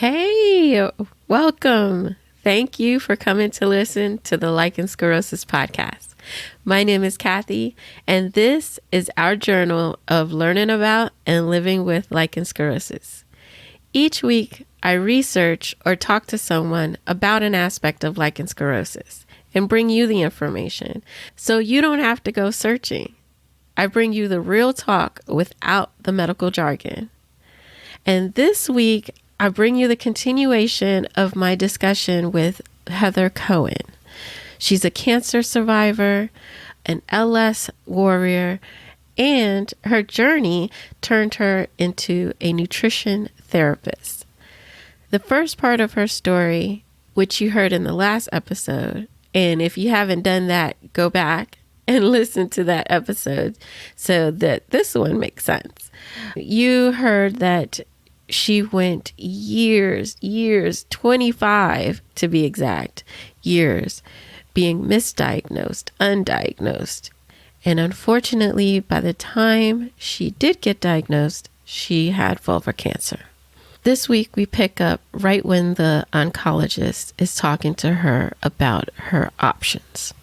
Hey, welcome. Thank you for coming to listen to the Lichen Sclerosus podcast. My name is Kathy, and this is our journal of learning about and living with lichen sclerosus. Each week, I research or talk to someone about an aspect of lichen sclerosus and bring you the information so you don't have to go searching. I bring you the real talk without the medical jargon. And this week, I bring you the continuation of my discussion with Heather Cooan. She's a cancer survivor, an LS warrior, and her journey turned her into a nutrition therapist. The first part of her story, which you heard in the last episode, and if you haven't done that, go back and listen to that episode so that this one makes sense. You heard that she went years, 25 to be exact, years being misdiagnosed, undiagnosed. And unfortunately, by the time she did get diagnosed, she had vulvar cancer. This week, we pick up right when the oncologist is talking to her about her options.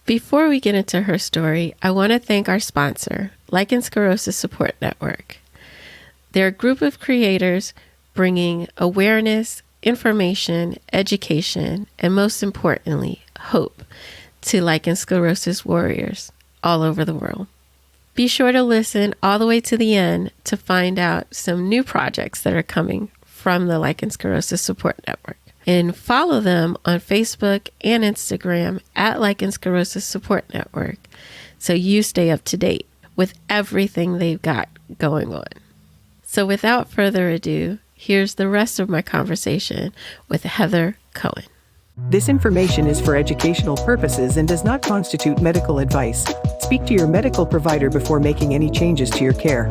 Before we get into her story, I want to thank our sponsor, Lichen Sclerosus Support Network. They're a group of creators bringing awareness, information, education, and most importantly, hope to lichen sclerosus warriors all over the world. Be sure to listen all the way to the end to find out some new projects that are coming from the Lichen Sclerosus Support Network. And follow them on Facebook and Instagram at Lichen Sclerosus Support Network so you stay up to date with everything they've got going on. So without further ado, here's the rest of my conversation with Heather Cooan. This information is for educational purposes and does not constitute medical advice. Speak to your medical provider before making any changes to your care.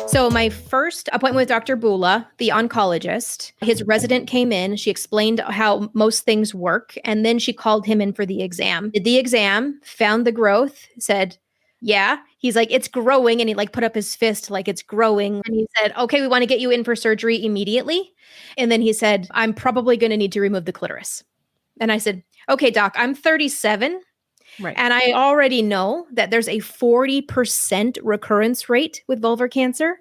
So my first appointment with Dr. Bula, the oncologist, his resident came in. She explained how most things work, and then she called him in for the exam. Did the exam, found the growth, said, yeah. He's like, it's growing. And he put up his fist like it's growing. And he said, okay, we want to get you in for surgery immediately. And then he said, I'm probably going to need to remove the clitoris. And I said, okay, doc, I'm 37. Right. And I already know that there's a 40% recurrence rate with vulvar cancer.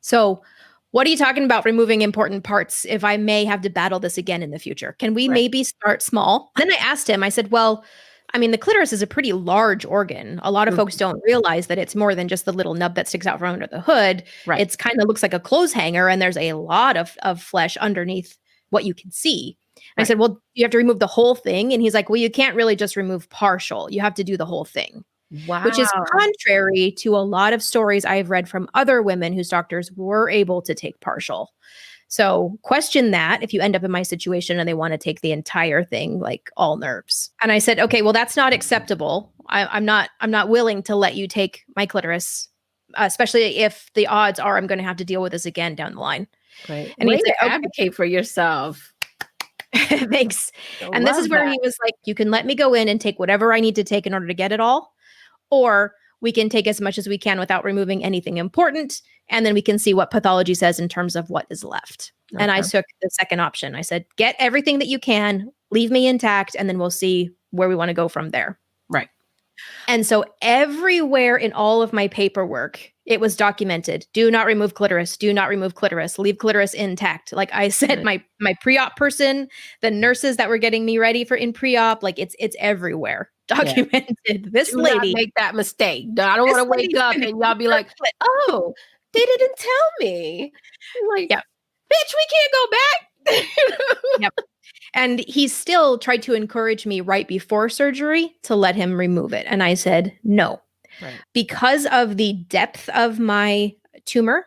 So what are you talking about removing important parts if I may have to battle this again in the future? Can we maybe start small? Then I asked him, I said, well, I mean, the clitoris is a pretty large organ. A lot of folks don't realize that it's more than just the little nub that sticks out from under the hood. Right. It's kind of looks like a clothes hanger, and there's a lot of flesh underneath what you can see. And I said, well, you have to remove the whole thing. And he's like, well, you can't really just remove partial. You have to do the whole thing. Wow. Which is contrary to a lot of stories I've read from other women whose doctors were able to take partial. So question that if you end up in my situation and they want to take the entire thing, like all nerves. And I said, okay, well, that's not acceptable. I'm not willing to let you take my clitoris, especially if the odds are I'm going to have to deal with this again down the line. Right. And he's like, advocate for yourself. Thanks. And this is where he was like, you can let me go in and take whatever I need to take in order to get it all, or we can take as much as we can without removing anything important. And then we can see what pathology says in terms of what is left. Okay. And I took the second option. I said, get everything that you can, leave me intact, and then we'll see where we want to go from there. Right. And so everywhere in all of my paperwork, it was documented. Do not remove clitoris. Do not remove clitoris. Leave clitoris intact. Like I said, my pre-op person, the nurses that were getting me ready for in pre-op, like it's everywhere documented. Yeah. This lady, not make that mistake. I don't want to wake up and y'all be like, oh, they didn't tell me. I'm like, yeah, bitch, we can't go back. Yep. And he still tried to encourage me right before surgery to let him remove it. And I said, no. Right. Because of the depth of my tumor,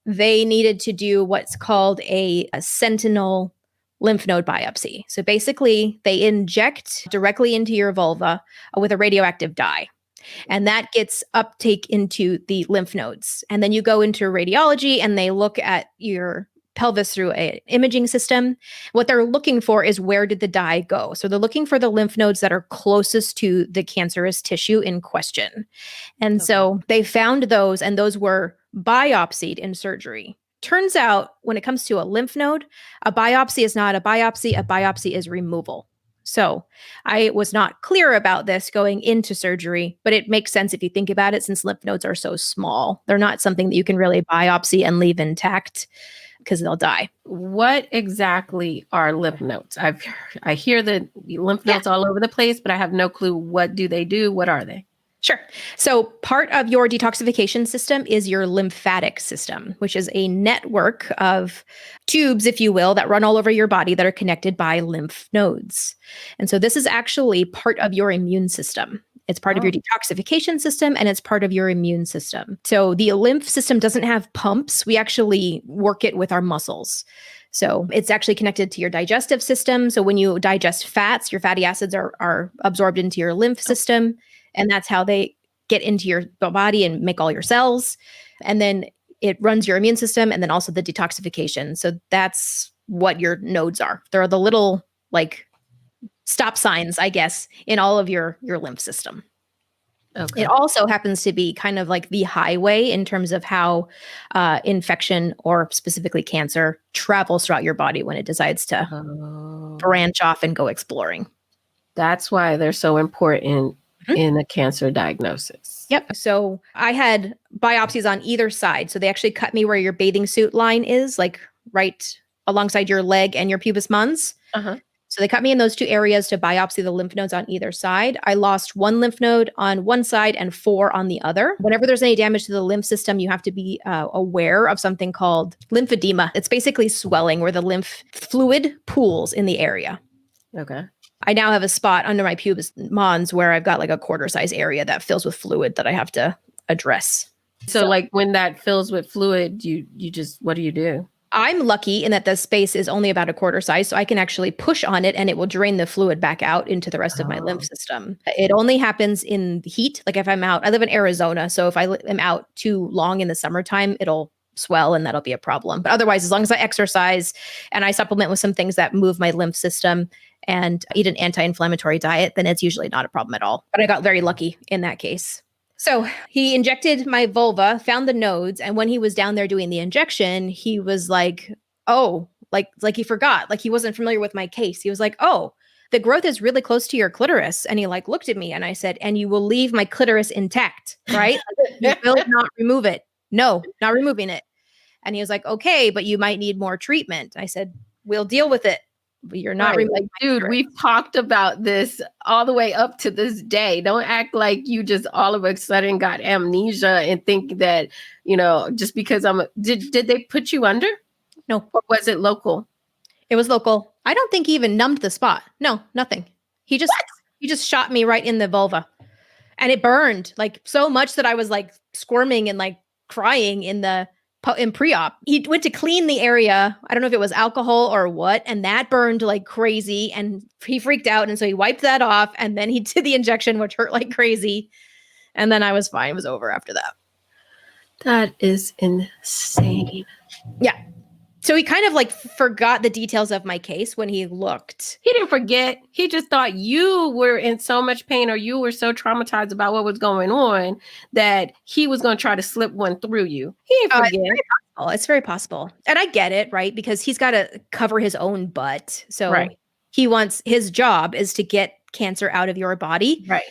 they needed to do what's called a sentinel lymph node biopsy. So basically, they inject directly into your vulva with a radioactive dye. And that gets uptake into the lymph nodes. And then you go into radiology and they look at your pelvis through an imaging system. What they're looking for is where did the dye go? So they're looking for the lymph nodes that are closest to the cancerous tissue in question. And so they found those, and those were biopsied in surgery. Turns out when it comes to a lymph node, a biopsy is not a biopsy. A biopsy is removal. So I was not clear about this going into surgery, but it makes sense if you think about it, since lymph nodes are so small. They're not something that you can really biopsy and leave intact because they'll die. What exactly are lymph nodes? I hear the lymph nodes all over the place, but I have no clue. What do they do? What are they? Sure. So part of your detoxification system is your lymphatic system, which is a network of tubes, if you will, that run all over your body that are connected by lymph nodes. And so this is actually part of your immune system. It's part of your detoxification system, and it's part of your immune system. So the lymph system doesn't have pumps. We actually work it with our muscles. So it's actually connected to your digestive system. So when you digest fats, your fatty acids are absorbed into your lymph system. And that's how they get into your body and make all your cells. And then it runs your immune system and then also the detoxification. So that's what your nodes are. There are the little like stop signs, I guess, in all of your lymph system. Okay. It also happens to be kind of like the highway in terms of how infection or specifically cancer travels throughout your body when it decides to branch off and go exploring. That's why they're so important in a cancer diagnosis. Yep. So I had biopsies on either side. So they actually cut me where your bathing suit line is, like right alongside your leg and your pubis mons. So they cut me in those two areas to biopsy the lymph nodes on either side. I lost one lymph node on one side and 4 on the other. Whenever there's any damage to the lymph system, you have to be aware of something called lymphedema. It's basically swelling where the lymph fluid pools in the area. Okay. I now have a spot under my pubis mons where I've got like a quarter size area that fills with fluid that I have to address. So like when that fills with fluid, you just, what do you do? I'm lucky in that the space is only about a quarter size, so I can actually push on it and it will drain the fluid back out into the rest of my lymph system. It only happens in heat. Like if I'm out, I live in Arizona, so if I am out too long in the summertime, it'll swell and that'll be a problem. But otherwise, as long as I exercise and I supplement with some things that move my lymph system and eat an anti-inflammatory diet, then it's usually not a problem at all. But I got very lucky in that case. So he injected my vulva, found the nodes, and when he was down there doing the injection, he was like, oh, like he forgot, like he wasn't familiar with my case. He was like, oh, the growth is really close to your clitoris. And he like looked at me and I said, and you will leave my clitoris intact, right? You will not remove it. No, not removing it. And he was like, okay, but you might need more treatment. I said, we'll deal with it. But you're not like, dude, we've talked about this all the way up to this day. Don't act like you just all of a sudden got amnesia and think that, you know, just because did they put you under? No. Or was it local? It was local. I don't think he even numbed the spot. No, nothing. He just shot me right in the vulva and it burned like so much that I was like squirming and like crying in pre-op. He went to clean the area. I don't know if it was alcohol or what. And that burned like crazy. And he freaked out. And so he wiped that off. And then he did the injection, which hurt like crazy. And then I was fine. It was over after that. That is insane. Yeah. So he kind of like forgot the details of my case when he looked. He didn't forget. He just thought you were in so much pain or you were so traumatized about what was going on that he was going to try to slip one through you. He didn't forget. It's very possible. And I get it, right? Because he's got to cover his own butt. So he wants, his job is to get cancer out of your body. Right.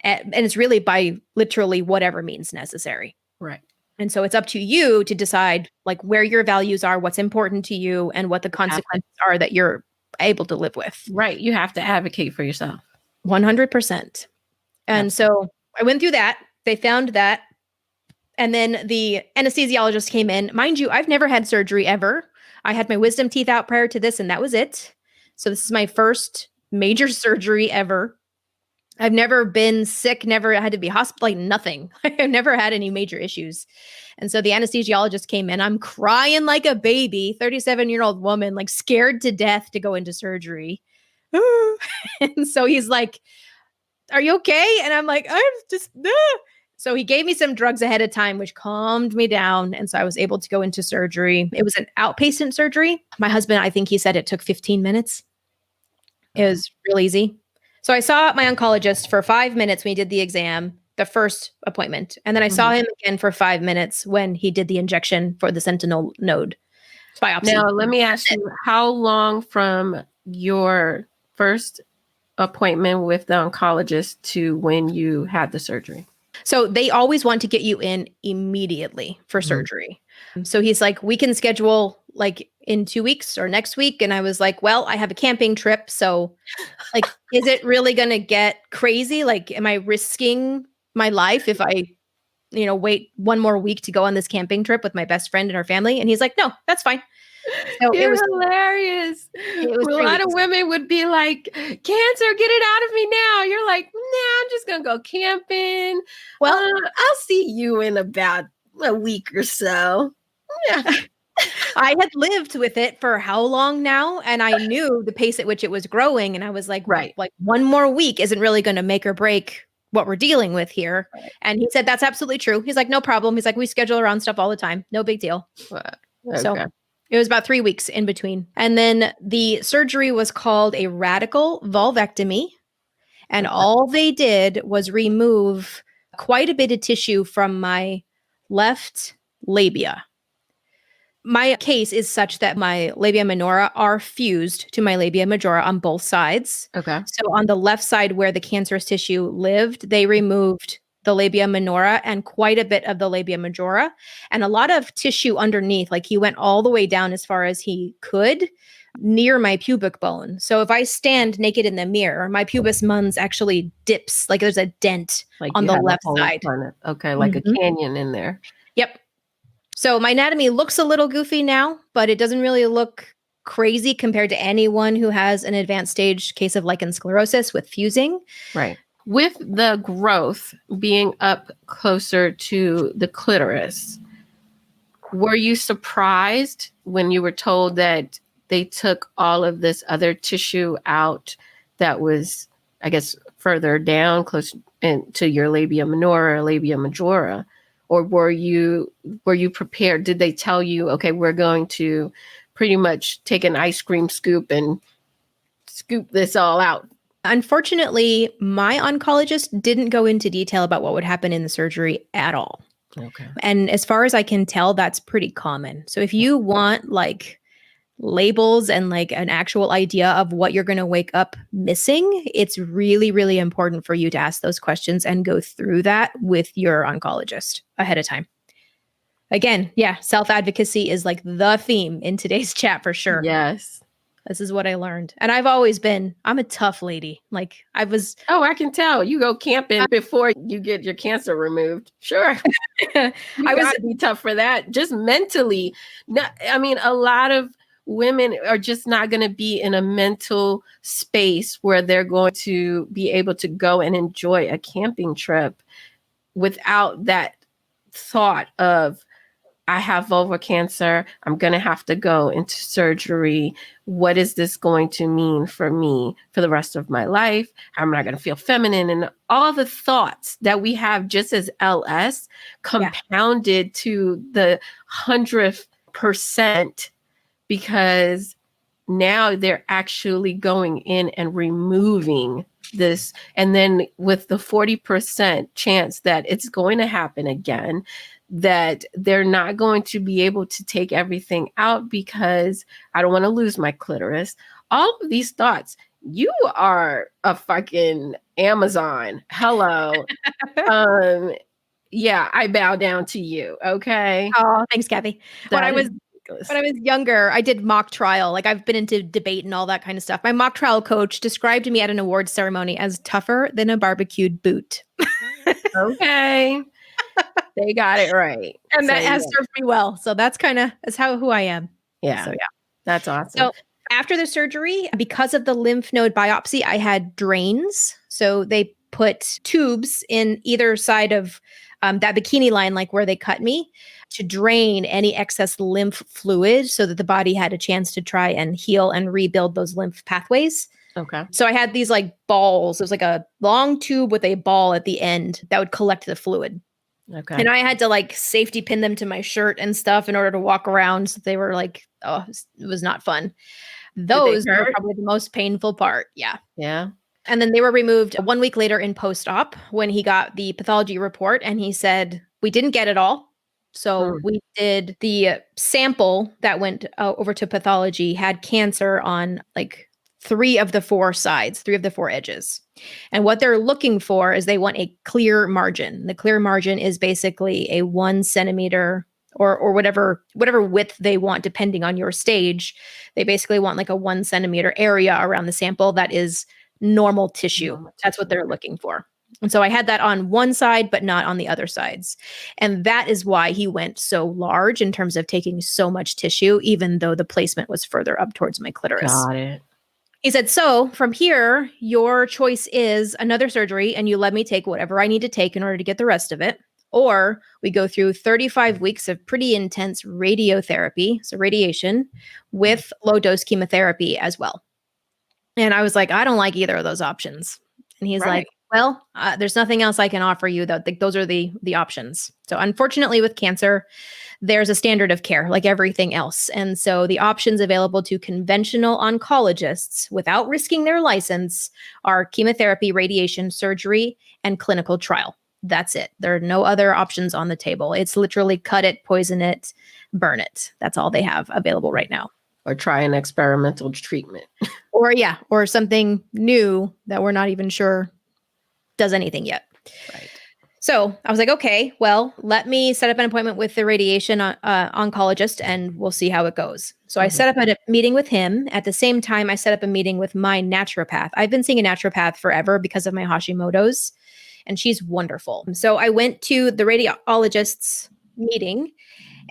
And it's really by literally whatever means necessary. Right. And so it's up to you to decide like where your values are, what's important to you, and what the consequences are that you're able to live with. Right. You have to advocate for yourself. 100%. And so I went through that. They found that. And then the anesthesiologist came in. Mind you, I've never had surgery ever. I had my wisdom teeth out prior to this, and that was it. So this is my first major surgery ever. I've never been sick, never had to be hospitalized, nothing. I've never had any major issues. And so the anesthesiologist came in. I'm crying like a baby, 37-year-old woman, like scared to death to go into surgery. And so he's like, are you okay? And I'm like, I'm just, So he gave me some drugs ahead of time, which calmed me down. And so I was able to go into surgery. It was an outpatient surgery. My husband, I think he said it took 15 minutes. It was real easy. So I saw my oncologist for 5 minutes when he did the exam. the first appointment. And then I saw him again for 5 minutes when he did the injection for the sentinel node biopsy. Now, let me ask you, how long from your first appointment with the oncologist to when you had the surgery? So they always want to get you in immediately for surgery. So he's like, we can schedule like in 2 weeks or next week. And I was like, well, I have a camping trip. So like, is it really going to get crazy? Like, am I risking my life if I, wait 1 more week to go on this camping trip with my best friend and her family? And he's like, no, that's fine. So You're hilarious. It was a lot of women would be like, cancer, get it out of me now. You're like, nah, I'm just going to go camping. Well, I'll see you in about a week or so. Yeah. I had lived with it for how long now? And I knew the pace at which it was growing. And I was like, like 1 more week isn't really going to make or break what we're dealing with here. Right. And he said, that's absolutely true. He's like, no problem. He's like, we schedule around stuff all the time. No big deal. Okay. So it was about 3 weeks in between. And then the surgery was called a radical vulvectomy. And all they did was remove quite a bit of tissue from my left labia. My case is such that my labia minora are fused to my labia majora on both sides. Okay. So on the left side where the cancerous tissue lived, they removed the labia minora and quite a bit of the labia majora and a lot of tissue underneath. Like he went all the way down as far as he could near my pubic bone. So if I stand naked in the mirror, my pubis mons actually dips, like there's a dent on the left side. Okay, like a canyon in there. Yep. So my anatomy looks a little goofy now, but it doesn't really look crazy compared to anyone who has an advanced stage case of lichen sclerosus with fusing. Right. With the growth being up closer to the clitoris, were you surprised when you were told that they took all of this other tissue out that was, I guess, further down close to your labia minora or labia majora? Or were you prepared? Did they tell you, okay, we're going to pretty much take an ice cream scoop and scoop this all out? Unfortunately, my oncologist didn't go into detail about what would happen in the surgery at all. Okay. And as far as I can tell, that's pretty common. So if you want like labels and like an actual idea of what you're going to wake up missing, it's really, really important for you to ask those questions and go through that with your oncologist ahead of time. Again, self-advocacy is like the theme in today's chat for sure. Yes. This is what I learned. And I'm a tough lady. Like I was. Oh, I can tell. You go camping before you get your cancer removed. Sure. I was be tough for that. Just mentally. A lot of women are just not going to be in a mental space where they're going to be able to go and enjoy a camping trip without that thought of, I have vulvar cancer. I'm going to have to go into surgery. What is this going to mean for me for the rest of my life? How am I going to feel feminine? And all the thoughts that we have just as LS compounded to the 100%, because now they're actually going in and removing this. And then with the 40% chance that it's going to happen again, that they're not going to be able to take everything out because I don't want to lose my clitoris. All of these thoughts, you are a fucking Amazon. Hello. I bow down to you. Okay. Oh, thanks, Kathy. When I was younger, I did mock trial. Like I've been into debate and all that kind of stuff. My mock trial coach described me at an awards ceremony as tougher than a barbecued boot. Okay. They got it right. And that has served me well. So that's who I am. Yeah. So that's awesome. So after the surgery, because of the lymph node biopsy, I had drains. So they put tubes in either side of that bikini line, like where they cut me, to drain any excess lymph fluid so that the body had a chance to try and heal and rebuild those lymph pathways. Okay. So I had these like balls. It was like a long tube with a ball at the end that would collect the fluid. Okay. And I had to like safety pin them to my shirt and stuff in order to walk around. So they were like, it was not fun. Those were probably the most painful part. Yeah. Yeah. And then they were removed 1 week later in post-op when he got the pathology report, and he said, we didn't get it all. So we did the sample that went over to pathology had cancer on like 3 of the 4 sides, 3 of the 4 edges. And what they're looking for is they want a clear margin. The clear margin is basically a 1 centimeter or whatever width they want, depending on your stage. They basically want like a 1 centimeter area around the sample that is normal tissue. That's what they're looking for. And so I had that on one side, but not on the other sides. And that is why he went so large in terms of taking so much tissue, even though the placement was further up towards my clitoris. Got it. He said, so from here, your choice is another surgery, and you let me take whatever I need to take in order to get the rest of it. Or we go through 35 weeks of pretty intense radiotherapy, so radiation, with low-dose chemotherapy as well. And I was like, I don't like either of those options. And he's like, well, there's nothing else I can offer you, though. Those are the options. So unfortunately, with cancer, there's a standard of care like everything else. And so the options available to conventional oncologists without risking their license are chemotherapy, radiation, surgery, and clinical trial. That's it. There are no other options on the table. It's literally cut it, poison it, burn it. That's all they have available right now. Or try an experimental treatment. or something new that we're not even sure does anything yet. Right. So I was like, okay, well, let me set up an appointment with the radiation oncologist and we'll see how it goes. So I set up a meeting with him. At the same time, I set up a meeting with my naturopath. I've been seeing a naturopath forever because of my Hashimoto's, and she's wonderful. So I went to the radiologist's meeting,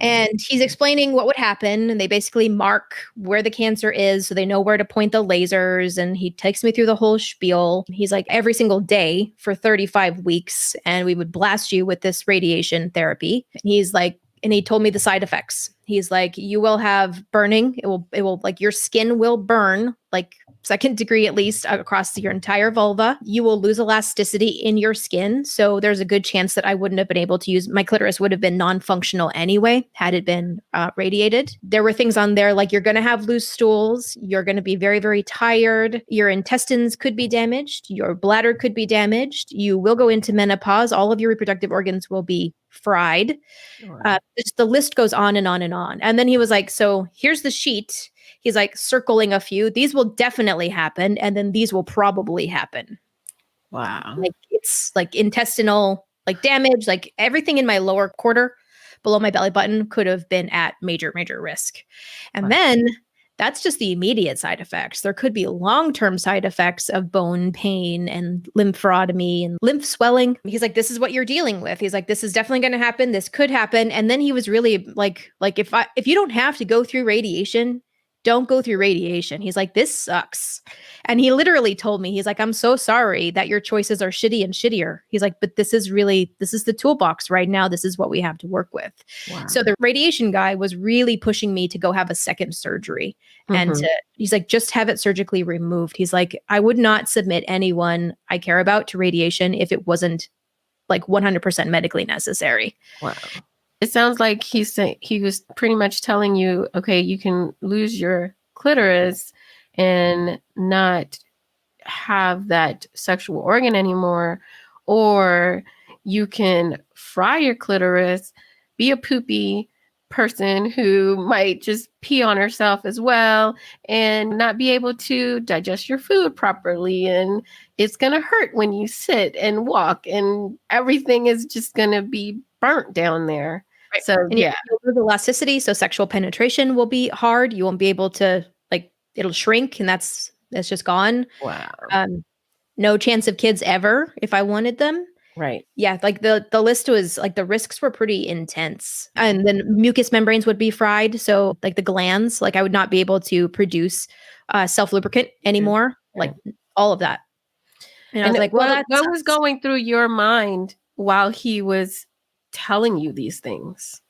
and he's explaining what would happen. And they basically mark where the cancer is so they know where to point the lasers. And he takes me through the whole spiel. He's like, every single day for 35 weeks, and we would blast you with this radiation therapy. And he's like, and he told me the side effects. He's like, you will have burning. It will like your skin will burn like 2nd degree at least across your entire vulva. You will lose elasticity in your skin. So there's a good chance that I wouldn't have been able to use, my clitoris would have been non-functional anyway, had it been radiated. There were things on there like you're going to have loose stools. You're going to be very, very tired. Your intestines could be damaged. Your bladder could be damaged. You will go into menopause. All of your reproductive organs will be fried. The list goes on and on and on. And then he was like, so here's the sheet. He's like circling a few. These will definitely happen. And then these will probably happen. Wow. Like it's like intestinal, like damage, like everything in my lower quarter below my belly button could have been at major, major risk. And then that's just the immediate side effects. There could be long-term side effects of bone pain and lymphadenopathy and lymph swelling. He's like, this is what you're dealing with. He's like, this is definitely going to happen. This could happen. And then he was really like if you don't have to go through radiation, don't go through radiation. He's like, this sucks. And he literally told me, he's like, I'm so sorry that your choices are shitty and shittier. He's like, but this is the toolbox right now. This is what we have to work with. Wow. So the radiation guy was really pushing me to go have a second surgery. And he's like, just have it surgically removed. He's like, I would not submit anyone I care about to radiation if it wasn't like 100% medically necessary. Wow. It sounds like he was pretty much telling you, okay, you can lose your clitoris and not have that sexual organ anymore, or you can fry your clitoris, be a poopy person who might just pee on herself as well and not be able to digest your food properly. And it's going to hurt when you sit and walk, and everything is just going to be burnt down there. Right. So you'll lose elasticity. So sexual penetration will be hard. You won't be able to, like, it'll shrink, and that's just gone. Wow. No chance of kids ever if I wanted them. Right. Yeah. Like the list was like, the risks were pretty intense, and then mucous membranes would be fried. So like the glands, like I would not be able to produce self-lubricant anymore. Like all of that. And I was like, well, what was going through your mind while he was telling you these things?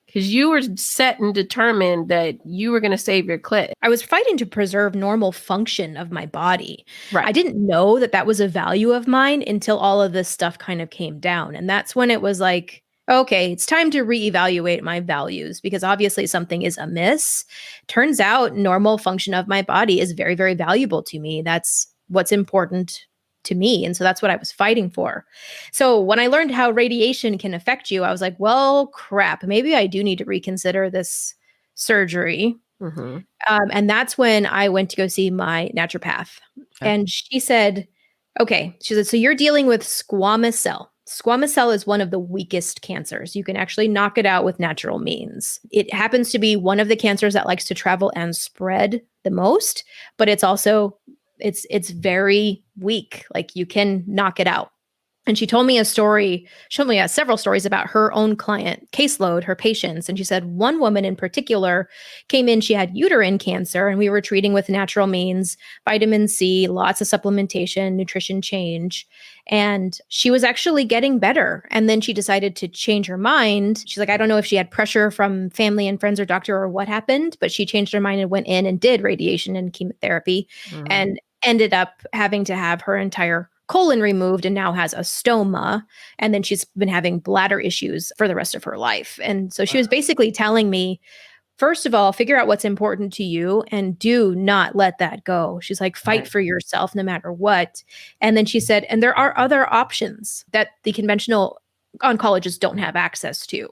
Because you were set and determined that you were going to save your clit. I was fighting to preserve normal function of my body. Right. I didn't know that that was a value of mine until all of this stuff kind of came down. And that's when it was like, okay, it's time to reevaluate my values, because obviously something is amiss. Turns out normal function of my body is very, very valuable to me. That's what's important to me. And so that's what I was fighting for. So when I learned how radiation can affect you, I was like, well, crap, maybe I do need to reconsider this surgery. Mm-hmm. And that's when I went to go see my naturopath. Okay. And she said, so you're dealing with squamous cell. Squamous cell is one of the weakest cancers. You can actually knock it out with natural means. It happens to be one of the cancers that likes to travel and spread the most, but it's also, it's very weak. Like you can knock it out. And she told me several stories about her own client caseload, her patients. And she said one woman in particular came in, she had uterine cancer, and we were treating with natural means, vitamin C, lots of supplementation, nutrition change. And she was actually getting better. And then she decided to change her mind. She's like, I don't know if she had pressure from family and friends or doctor or what happened, but she changed her mind and went in and did radiation and chemotherapy and ended up having to have her entire colon removed and now has a stoma. And then she's been having bladder issues for the rest of her life. And so she was basically telling me, first of all, figure out what's important to you and do not let that go. She's like, fight for yourself no matter what. And then she said, and there are other options that the conventional oncologists don't have access to.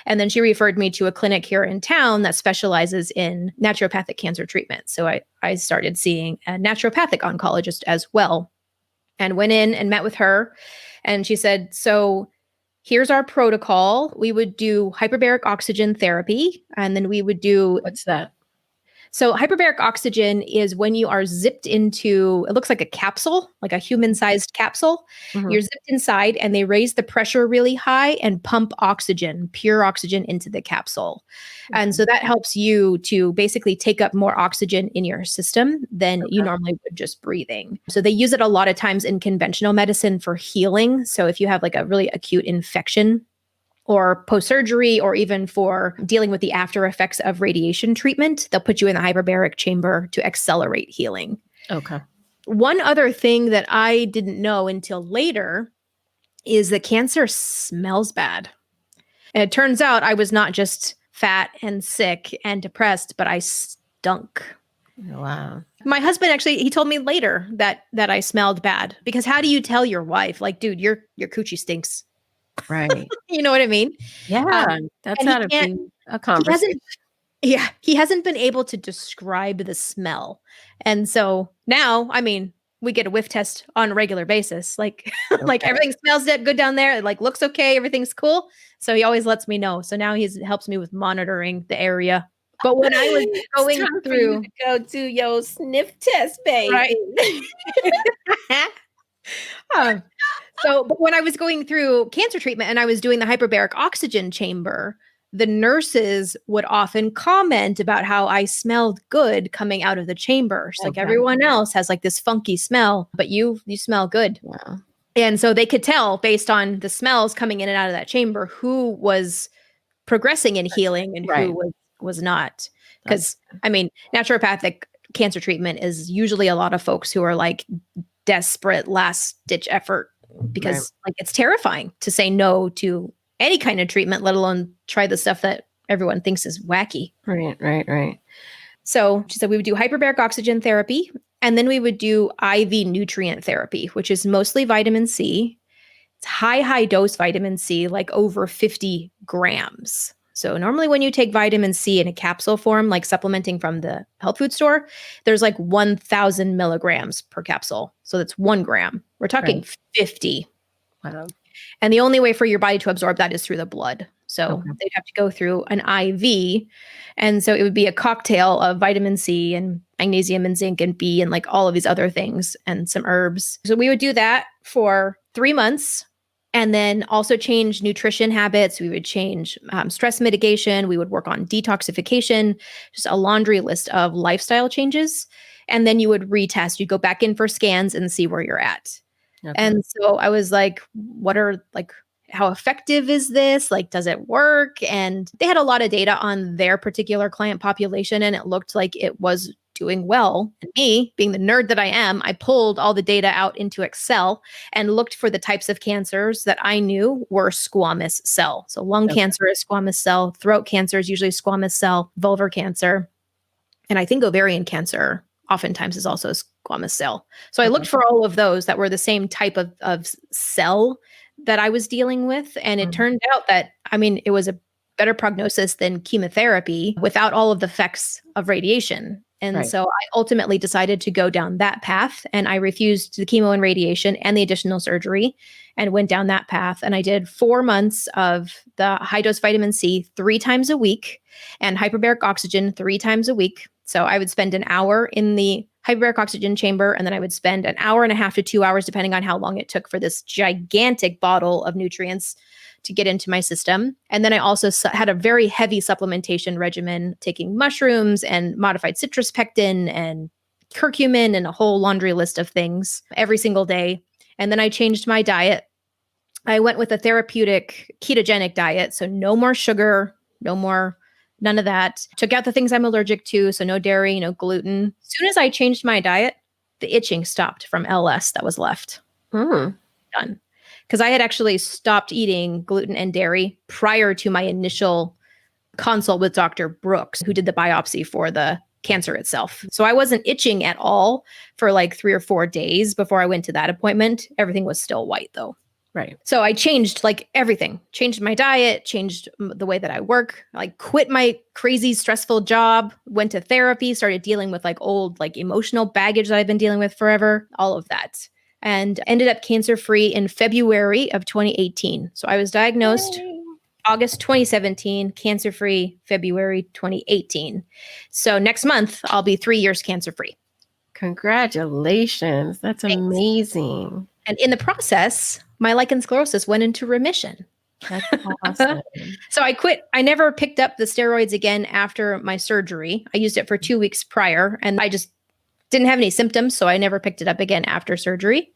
And then she referred me to a clinic here in town that specializes in naturopathic cancer treatment. So I started seeing a naturopathic oncologist as well. And went in and met with her. And she said, so here's our protocol. We would do hyperbaric oxygen therapy. And then we would do... What's that? So hyperbaric oxygen is when you are zipped into, it looks like a capsule, like a human-sized capsule. Mm-hmm. You're zipped inside and they raise the pressure really high and pump oxygen, pure oxygen into the capsule. Mm-hmm. And so that helps you to basically take up more oxygen in your system than you normally would just breathing. So they use it a lot of times in conventional medicine for healing. So if you have like a really acute infection, or post-surgery, or even for dealing with the after effects of radiation treatment, they'll put you in the hyperbaric chamber to accelerate healing. Okay. One other thing that I didn't know until later is that cancer smells bad. And it turns out I was not just fat and sick and depressed, but I stunk. Wow. My husband actually, he told me later that I smelled bad, because how do you tell your wife, like, dude, your coochie stinks? Right. You know what I mean? Yeah. That's not a conversation. He hasn't been able to describe the smell. And so now, I mean, we get a whiff test on a regular basis. Like, like everything smells good down there. It like looks okay. Everything's cool. So he always lets me know. So now he helps me with monitoring the area. But when I was going through, to go do your sniff test, baby. Right. But when I was going through cancer treatment and I was doing the hyperbaric oxygen chamber, the nurses would often comment about how I smelled good coming out of the chamber. She's like, everyone else has like this funky smell, but you smell good. Wow. And so they could tell based on the smells coming in and out of that chamber who was progressing in healing and who was not. Because I mean, naturopathic cancer treatment is usually a lot of folks who are like desperate last ditch effort, because like it's terrifying to say no to any kind of treatment, let alone try the stuff that everyone thinks is wacky. Right. So she said we would do hyperbaric oxygen therapy, and then we would do IV nutrient therapy, which is mostly vitamin C. It's high dose vitamin C, like over 50 grams. So normally when you take vitamin C in a capsule form, like supplementing from the health food store, there's like 1,000 milligrams per capsule. So that's 1 gram. We're talking 50. Wow. And the only way for your body to absorb that is through the blood. So they'd have to go through an IV. And so it would be a cocktail of vitamin C and magnesium and zinc and B and like all of these other things and some herbs. So we would do that for 3 months. And then also change nutrition habits. We would change stress mitigation. We would work on detoxification, just a laundry list of lifestyle changes. And then you would retest. You'd go back in for scans and see where you're at. Okay. And so I was like, how effective is this? Like, does it work? And they had a lot of data on their particular client population, and it looked like it was doing well. And me, being the nerd that I am, I pulled all the data out into Excel and looked for the types of cancers that I knew were squamous cell. So lung cancer is squamous cell, throat cancer is usually squamous cell, vulvar cancer. And I think ovarian cancer oftentimes is also squamous cell. So I looked for all of those that were the same type of cell that I was dealing with. And it turned out that, I mean, it was a better prognosis than chemotherapy without all of the effects of radiation. And so I ultimately decided to go down that path, and I refused the chemo and radiation and the additional surgery and went down that path. And I did 4 months of the high dose vitamin C 3 times a week and hyperbaric oxygen 3 times a week. So I would spend an hour in the hyperbaric oxygen chamber, and then I would spend an hour and a half to 2 hours, depending on how long it took for this gigantic bottle of nutrients to get into my system. And then I also had a very heavy supplementation regimen, taking mushrooms and modified citrus pectin and curcumin and a whole laundry list of things every single day. And then I changed my diet. I went with a therapeutic ketogenic diet. So no more sugar, none of that. Took out the things I'm allergic to. So no dairy, no gluten. As soon as I changed my diet, the itching stopped from LS that was left. Done. Because I had actually stopped eating gluten and dairy prior to my initial consult with Dr. Brooks, who did the biopsy for the cancer itself. So I wasn't itching at all for like 3 or 4 days before I went to that appointment. Everything was still white though. Right. So I changed like everything, changed my diet, changed the way that I work, like quit my crazy stressful job, went to therapy, started dealing with like old, like emotional baggage that I've been dealing with forever, all of that. And ended up cancer-free in February of 2018. So I was diagnosed August 2017, cancer-free February 2018. So next month, I'll be 3 years cancer-free. Congratulations. That's amazing. And in the process, my lichen sclerosus went into remission. That's awesome. So I quit. I never picked up the steroids again after my surgery. I used it for 2 weeks prior, and I just didn't have any symptoms, so I never picked it up again after surgery.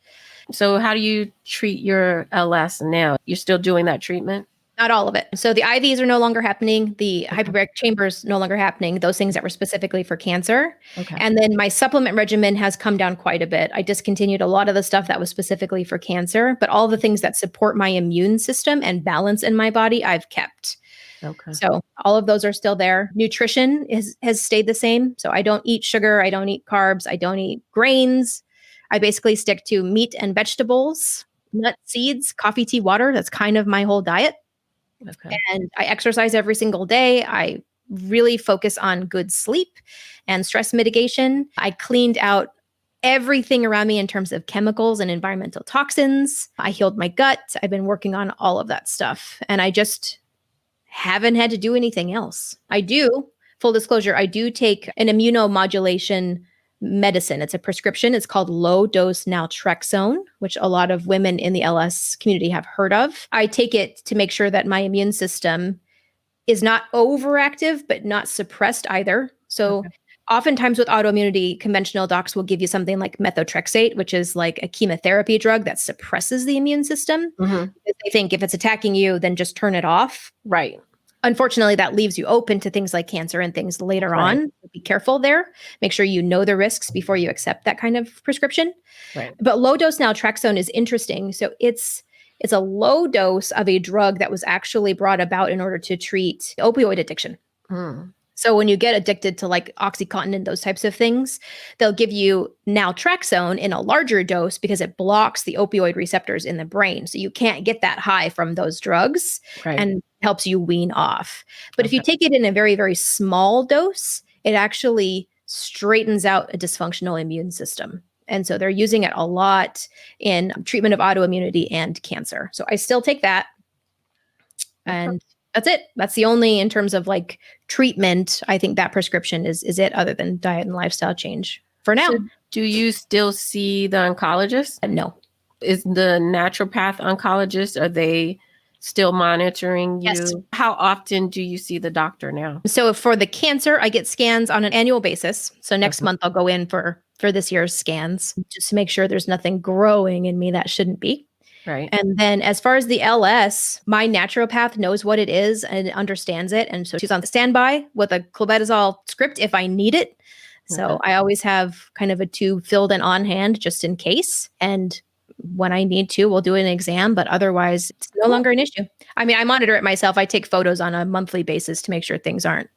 So how do you treat your LS now? You're still doing that treatment? Not all of it. So the IVs are no longer happening. The hyperbaric chambers no longer happening. Those things that were specifically for cancer. And then my supplement regimen has come down quite a bit. I discontinued a lot of the stuff that was specifically for cancer, but all the things that support my immune system and balance in my body, I've kept. So all of those are still there. Nutrition has stayed the same. So I don't eat sugar. I don't eat carbs. I don't eat grains. I basically stick to meat and vegetables, nuts, seeds, coffee, tea, water. That's kind of my whole diet. And I exercise every single day. I really focus on good sleep and stress mitigation. I cleaned out everything around me in terms of chemicals and environmental toxins. I healed my gut. I've been working on all of that stuff. And I just haven't had to do anything else. I do, full disclosure, I do take an immunomodulation medicine. It's a prescription. It's called low dose naltrexone, which a lot of women in the LS community have heard of. I take it to make sure that my immune system is not overactive, but not suppressed either. So oftentimes with autoimmunity, conventional docs will give you something like methotrexate, which is like a chemotherapy drug that suppresses the immune system. Because they think if it's attacking you, then just turn it off. Right. Unfortunately, that leaves you open to things like cancer and things later on. Be careful there. Make sure you know the risks before you accept that kind of prescription. But low dose naltrexone is interesting. So it's a low dose of a drug that was actually brought about in order to treat opioid addiction. So when you get addicted to like Oxycontin and those types of things, they'll give you naltrexone in a larger dose because it blocks the opioid receptors in the brain. So you can't get that high from those drugs and helps you wean off. But if you take it in a very, very small dose, it actually straightens out a dysfunctional immune system. And so they're using it a lot in treatment of autoimmunity and cancer. So I still take that. And that's it. That's the only, in terms of like treatment, I think that prescription is it, other than diet and lifestyle change for now. So do you still see the oncologist? No. Is the naturopath oncologist, are they still monitoring you? Yes. How often do you see the doctor now? So for the cancer, I get scans on an annual basis. So next month I'll go in for this year's scans just to make sure there's nothing growing in me that shouldn't be. Right. And then as far as the LS, my naturopath knows what it is and understands it. And so she's on standby with a clobetasol script if I need it. So I always have kind of a tube filled and on hand just in case. And when I need to, we'll do an exam, but otherwise it's no longer an issue. I mean, I monitor it myself. I take photos on a monthly basis to make sure things aren't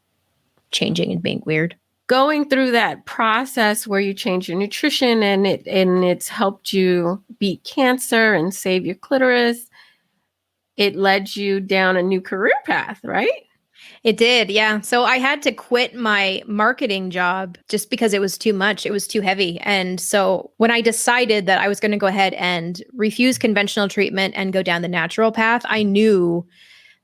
changing and being weird. going through that process where you change your nutrition and it's helped you beat cancer and save your clitoris, it led you down a new career path, right? It did, yeah. So I had to quit my marketing job just because it was too much. It was too heavy. And so when I decided that I was going to go ahead and refuse conventional treatment and go down the natural path, I knew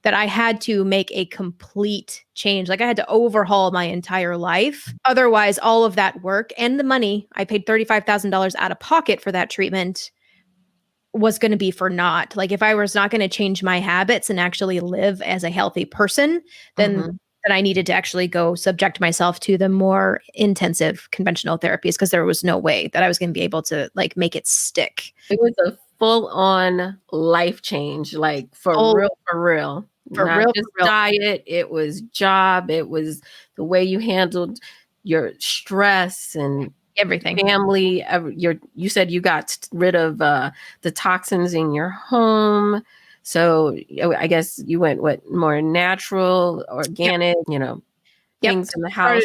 that I had to make a complete change. Like I had to overhaul my entire life. Otherwise, all of that work and the money, I paid $35,000 out of pocket for that treatment, was going to be for naught. Like if I was not going to change my habits and actually live as a healthy person, then I needed to actually go subject myself to the more intensive conventional therapies, because there was no way that I was going to be able to like make it stick. It was a full on life change, like for real. Not just diet, it was job, it was the way you handled your stress and everything. Family, you said you got rid of the toxins in your home. So I guess you went more natural, organic, things in the house.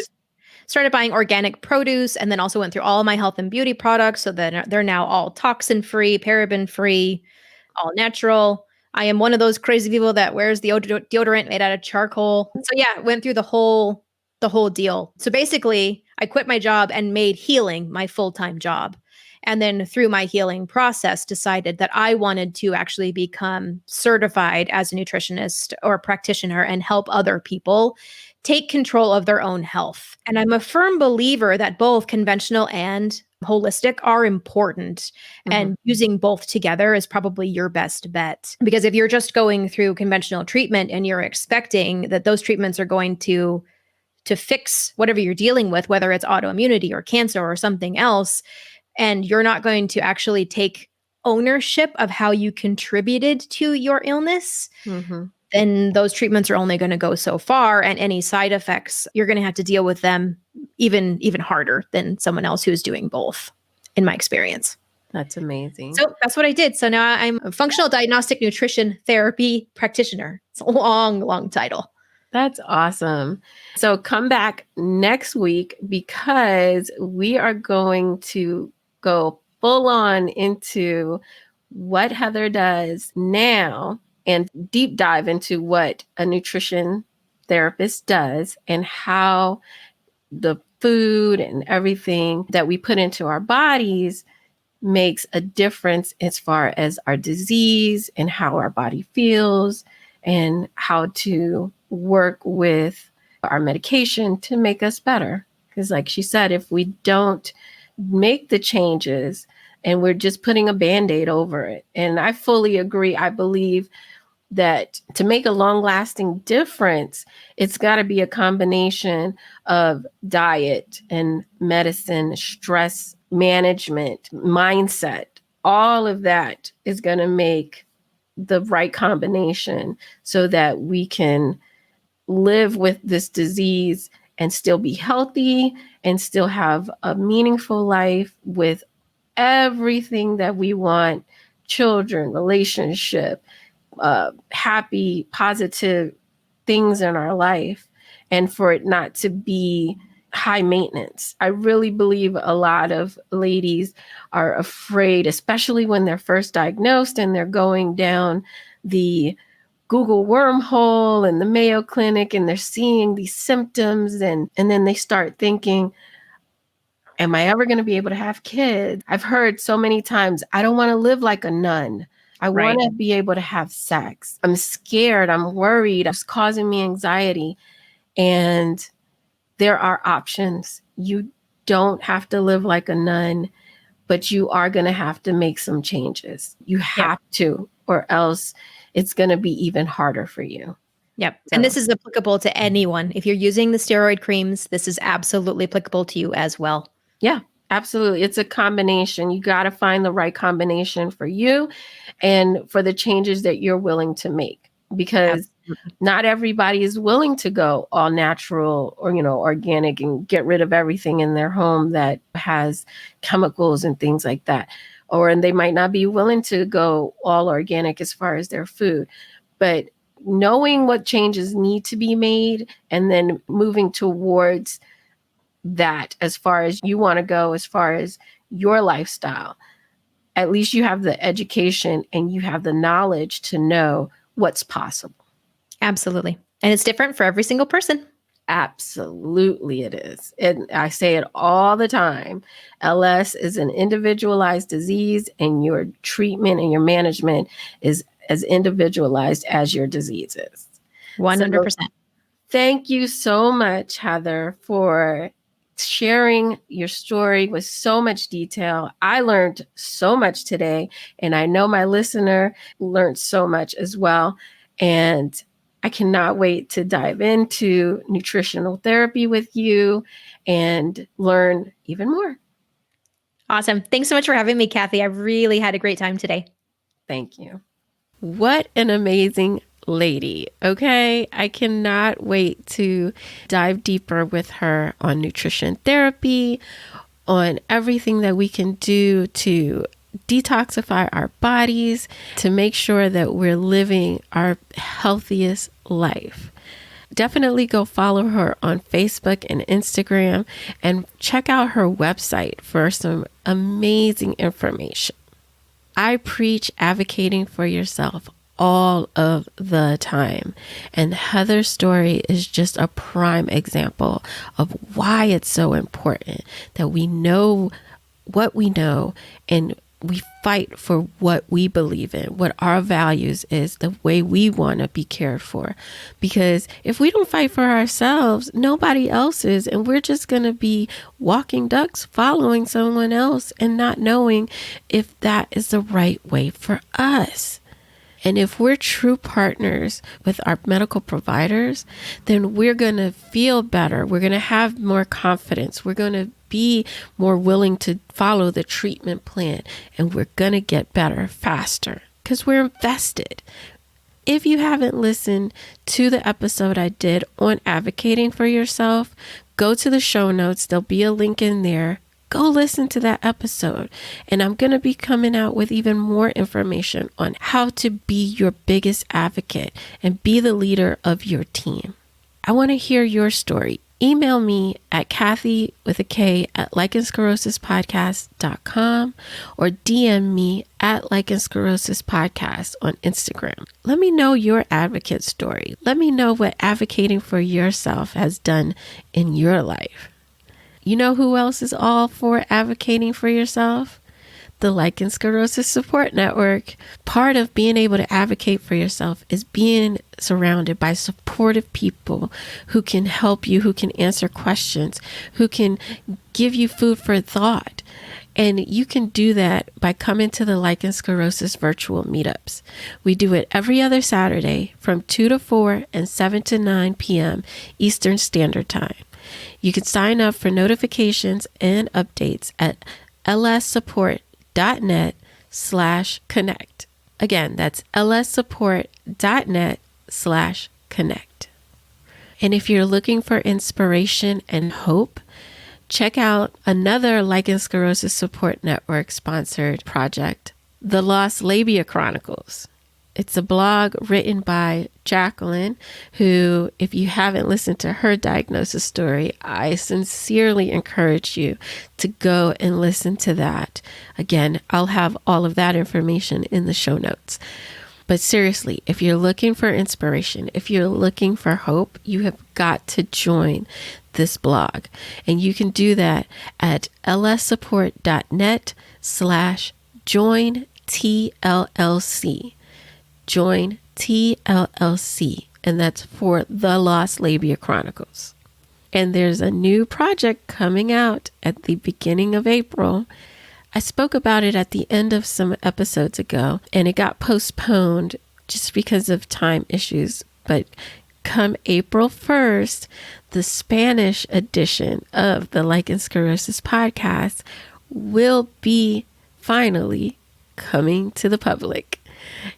Started buying organic produce, and then also went through all of my health and beauty products. So then they're now all toxin free, paraben free, all natural. I am one of those crazy people that wears the deodorant made out of charcoal. So yeah, went through the whole deal. So basically, I quit my job and made healing my full-time job. And then through my healing process, decided that I wanted to actually become certified as a nutritionist or a practitioner and help other people take control of their own health. And I'm a firm believer that both conventional and holistic are important, and using both together is probably your best bet. Because if you're just going through conventional treatment and you're expecting that those treatments are going to fix whatever you're dealing with, whether it's autoimmunity or cancer or something else, and you're not going to actually take ownership of how you contributed to your illness, then those treatments are only going to go so far, and any side effects, you're going to have to deal with them even harder than someone else who's doing both, in my experience. That's amazing. So that's what I did. So now I'm a functional diagnostic nutrition therapy practitioner. It's a long title. That's awesome. So come back next week, because we are going to go full on into what Heather does now and deep dive into what a nutrition therapist does and how the food and everything that we put into our bodies makes a difference as far as our disease and how our body feels, and how to work with our medication to make us better. Because like she said, if we don't make the changes and we're just putting a Band-Aid over it. And I fully agree. I believe that to make a long-lasting difference, it's got to be a combination of diet and medicine, stress management, mindset. All of that is going to make the right combination so that we can live with this disease and still be healthy and still have a meaningful life with everything that we want: children, relationship, happy, positive things in our life, and for it not to be high maintenance. I really believe a lot of ladies are afraid, especially when they're first diagnosed and they're going down the Google wormhole and the Mayo Clinic, and they're seeing these symptoms, and then they start thinking, am I ever going to be able to have kids? I've heard so many times, I don't want to live like a nun. I want to be able to have sex. I'm scared. I'm worried. It's causing me anxiety. And there are options. You don't have to live like a nun, but you are going to have to make some changes. You have to, or else it's going to be even harder for you. Yep. So. And this is applicable to anyone. If you're using the steroid creams, this is absolutely applicable to you as well. Yeah, absolutely. It's a combination. You got to find the right combination for you and for the changes that you're willing to make, because not everybody is willing to go all natural or, organic and get rid of everything in their home that has chemicals and things like that. And they might not be willing to go all organic as far as their food. But knowing what changes need to be made and then moving towards that as far as you want to go, as far as your lifestyle, at least you have the education and you have the knowledge to know what's possible. Absolutely. And it's different for every single person. Absolutely it is. And I say it all the time. LS is an individualized disease, and your treatment and your management is as individualized as your disease is. 100%. So, thank you so much, Heather, for sharing your story with so much detail. I learned so much today, and I know my listener learned so much as well. And I cannot wait to dive into nutritional therapy with you and learn even more. Awesome. Thanks so much for having me, Kathy. I really had a great time today. Thank you. What an amazing lady. Okay. I cannot wait to dive deeper with her on nutrition therapy, on everything that we can do to detoxify our bodies, to make sure that we're living our healthiest life. Definitely go follow her on Facebook and Instagram and check out her website for some amazing information. I preach advocating for yourself all of the time. And Heather's story is just a prime example of why it's so important that we know what we know and we fight for what we believe in, what our values is, the way we want to be cared for. Because if we don't fight for ourselves, nobody else is. And we're just going to be walking ducks, following someone else and not knowing if that is the right way for us. And if we're true partners with our medical providers, then we're going to feel better. We're going to have more confidence. We're going to be more willing to follow the treatment plan, and we're going to get better faster because we're invested. If you haven't listened to the episode I did on advocating for yourself, go to the show notes. There'll be a link in there. Go listen to that episode. And I'm going to be coming out with even more information on how to be your biggest advocate and be the leader of your team. I want to hear your story. Email me at Kathy with a K at lichensclerosuspodcast.com or DM me at Lichen Sclerosus Podcast on Instagram. Let me know your advocate story. Let me know what advocating for yourself has done in your life. You know who else is all for advocating for yourself? The Lichen Sclerosus Support Network. Part of being able to advocate for yourself is being surrounded by supportive people who can help you, who can answer questions, who can give you food for thought. And you can do that by coming to the Lichen Sclerosus virtual meetups. We do it every other Saturday from 2 to 4 and 7 to 9 p.m. Eastern Standard Time. You can sign up for notifications and updates at lssupport.net/connect. Again, that's lssupport.net/connect. And if you're looking for inspiration and hope, check out another Lichen Sclerosus Support Network sponsored project, The Lost Labia Chronicles. It's a blog written by Jacqueline, who, if you haven't listened to her diagnosis story, I sincerely encourage you to go and listen to that. Again, I'll have all of that information in the show notes. But seriously, if you're looking for inspiration, if you're looking for hope, you have got to join this blog. And you can do that at lssupport.net/join TLLC. Join TLLC, and that's for The Lost Labia Chronicles. And there's a new project coming out at the beginning of April. I spoke about it at the end of some episodes ago, and it got postponed just because of time issues. But come April 1st, the Spanish edition of the Lichen Sclerosus podcast will be finally coming to the public.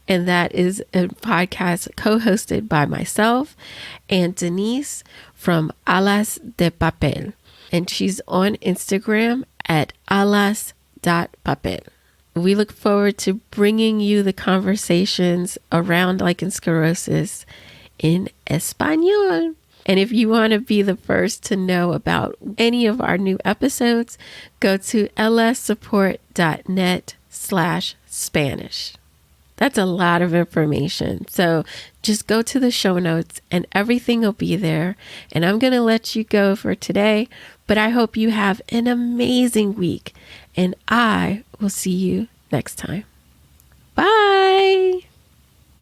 And that is a podcast co-hosted by myself and Denise from Alas de Papel. And she's on Instagram at alas.papel. We look forward to bringing you the conversations around lichen sclerosus in Espanol. And if you want to be the first to know about any of our new episodes, go to lssupport.net/Spanish. That's a lot of information. So just go to the show notes and everything will be there. And I'm going to let you go for today, but I hope you have an amazing week and I will see you next time.